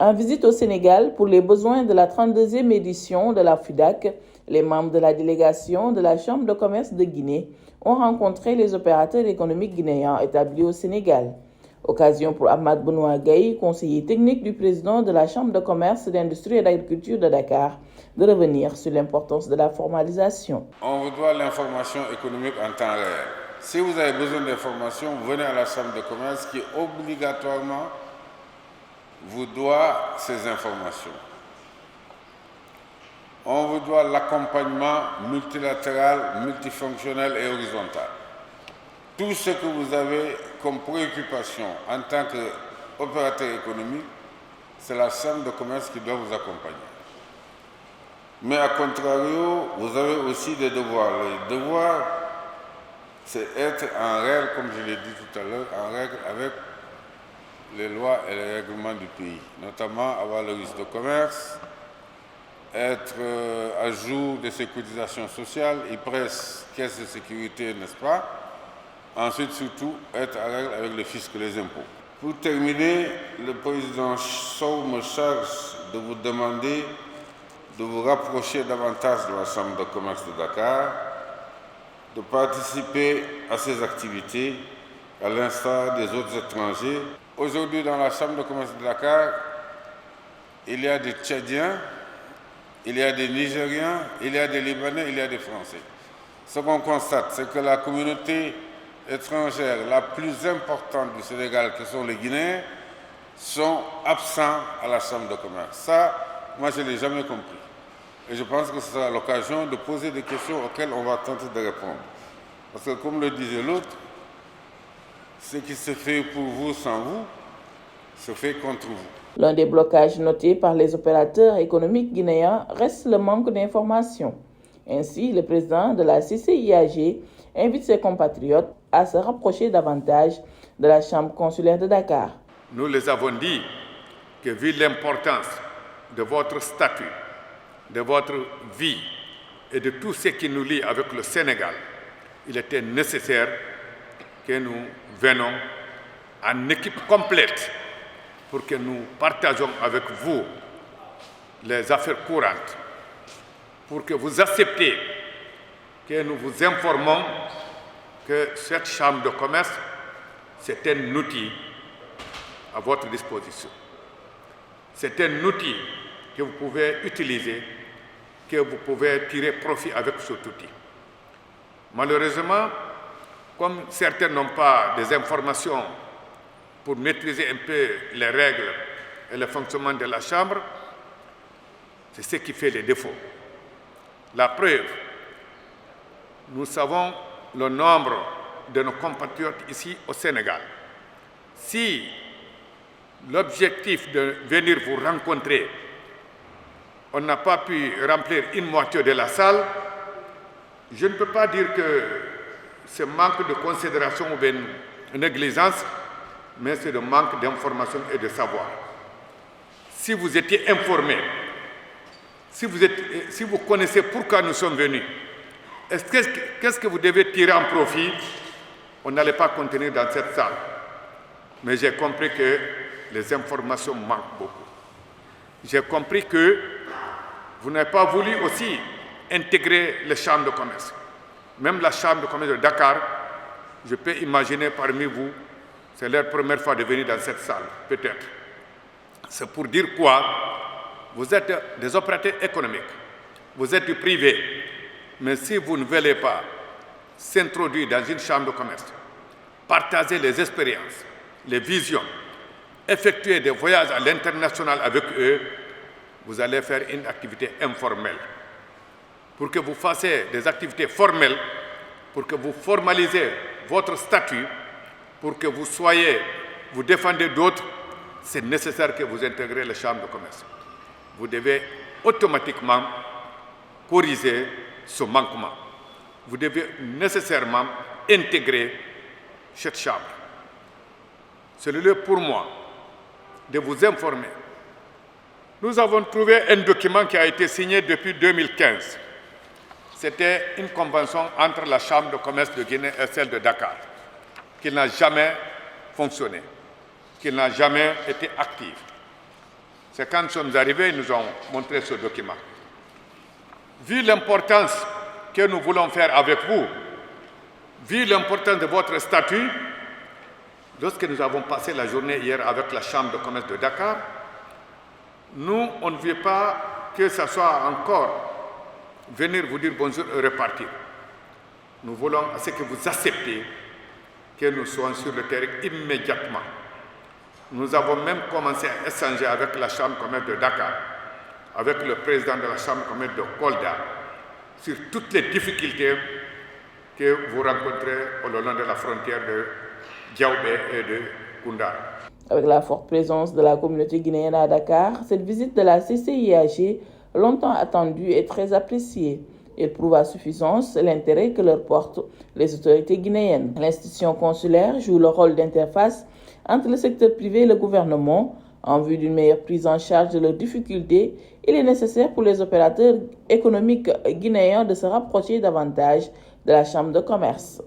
En visite au Sénégal pour les besoins de la 32e édition de la FUDAC, les membres de la délégation de la Chambre de commerce de Guinée ont rencontré les opérateurs économiques guinéens établis au Sénégal. Occasion pour Ahmad Benoît Gaye, conseiller technique du président de la Chambre de commerce, d'industrie et d'agriculture de Dakar, de revenir sur l'importance de la formalisation. On vous doit l'information économique en temps réel. Si vous avez besoin d'informations, venez à la Chambre de commerce qui obligatoirement vous doit ces informations. On vous doit l'accompagnement multilatéral, multifonctionnel et horizontal. Tout ce que vous avez comme préoccupation en tant qu'opérateur économique, c'est la Chambre de commerce qui doit vous accompagner. Mais à contrario, vous avez aussi des devoirs. Les devoirs, c'est être en règle, comme je l'ai dit tout à l'heure, en règle avec les lois et les règlements du pays, notamment avoir le registre de commerce, être à jour de ses cotisations sociales, IPRES, caisse de sécurité, n'est-ce pas? Ensuite, surtout, être en règle avec le fisc et les impôts. Pour terminer, le président Sow me charge de vous demander de vous rapprocher davantage de la Chambre de commerce de Dakar, de participer à ces activités, à l'instar des autres étrangers. Aujourd'hui, dans la Chambre de commerce de Dakar, il y a des Tchadiens, il y a des Nigériens, il y a des Libanais, il y a des Français. Ce qu'on constate, c'est que la communauté étrangère la plus importante du Sénégal, qui sont les Guinéens, sont absents à la Chambre de commerce. Ça, moi, je ne l'ai jamais compris. Et je pense que ce sera l'occasion de poser des questions auxquelles on va tenter de répondre. Parce que, comme le disait l'autre, ce qui se fait pour vous sans vous, se fait contre vous. L'un des blocages notés par les opérateurs économiques guinéens reste le manque d'informations. Ainsi, le président de la CCIAG invite ses compatriotes à se rapprocher davantage de la Chambre consulaire de Dakar. Nous les avons dit que, vu l'importance de votre statut, de votre vie et de tout ce qui nous lie avec le Sénégal, il était nécessaire que nous venions en équipe complète pour que nous partagions avec vous les affaires courantes, pour que vous acceptiez que nous vous informons que cette Chambre de commerce, c'est un outil à votre disposition. C'est un outil que vous pouvez utiliser, que vous pouvez tirer profit avec cet outil. Malheureusement, comme certains n'ont pas des informations pour maîtriser un peu les règles et le fonctionnement de la Chambre, c'est ce qui fait les défauts. La preuve, nous savons le nombre de nos compatriotes ici au Sénégal. Si l'objectif de venir vous rencontrer, on n'a pas pu remplir une moitié de la salle, je ne peux pas dire que c'est manque de considération ou une négligence, mais c'est le manque d'information et de savoir. Si vous étiez informé, si vous connaissez pourquoi nous sommes venus, qu'est-ce que vous devez tirer en profit, on n'allait pas contenir dans cette salle. Mais j'ai compris que les informations manquent beaucoup. J'ai compris que vous n'avez pas voulu aussi intégrer les chambres de commerce. Même la Chambre de commerce de Dakar, je peux imaginer parmi vous, c'est leur première fois de venir dans cette salle, peut-être. C'est pour dire quoi? Vous êtes des opérateurs économiques, vous êtes du privé, mais si vous ne voulez pas s'introduire dans une chambre de commerce, partager les expériences, les visions, effectuer des voyages à l'international avec eux, vous allez faire une activité informelle. Pour que vous fassiez des activités formelles, pour que vous formalisez votre statut, pour que vous défendez d'autres, c'est nécessaire que vous intégrez les chambres de commerce. Vous devez automatiquement corriger ce manquement. Vous devez nécessairement intégrer cette chambre. C'est le lieu pour moi de vous informer. Nous avons trouvé un document qui a été signé depuis 2015. C'était une convention entre la Chambre de commerce de Guinée et celle de Dakar, qui n'a jamais fonctionné, qui n'a jamais été active. C'est quand nous sommes arrivés, ils nous ont montré ce document. Vu l'importance que nous voulons faire avec vous, vu l'importance de votre statut, lorsque nous avons passé la journée hier avec la Chambre de commerce de Dakar, nous, on ne veut pas que ce soit encore venir vous dire bonjour et repartir. Nous voulons que vous acceptiez que nous soyons sur le terrain immédiatement. Nous avons même commencé à échanger avec la Chambre de commerce de Dakar, avec le président de la Chambre de commerce de Kolda, sur toutes les difficultés que vous rencontrez au long de la frontière de Diaoubé et de Koundar. Avec la forte présence de la communauté guinéenne à Dakar, cette visite de la CCIAG, longtemps attendue, est très appréciée. Elle prouve à suffisance l'intérêt que leur portent les autorités guinéennes. L'institution consulaire joue le rôle d'interface entre le secteur privé et le gouvernement. En vue d'une meilleure prise en charge de leurs difficultés, il est nécessaire pour les opérateurs économiques guinéens de se rapprocher davantage de la Chambre de commerce.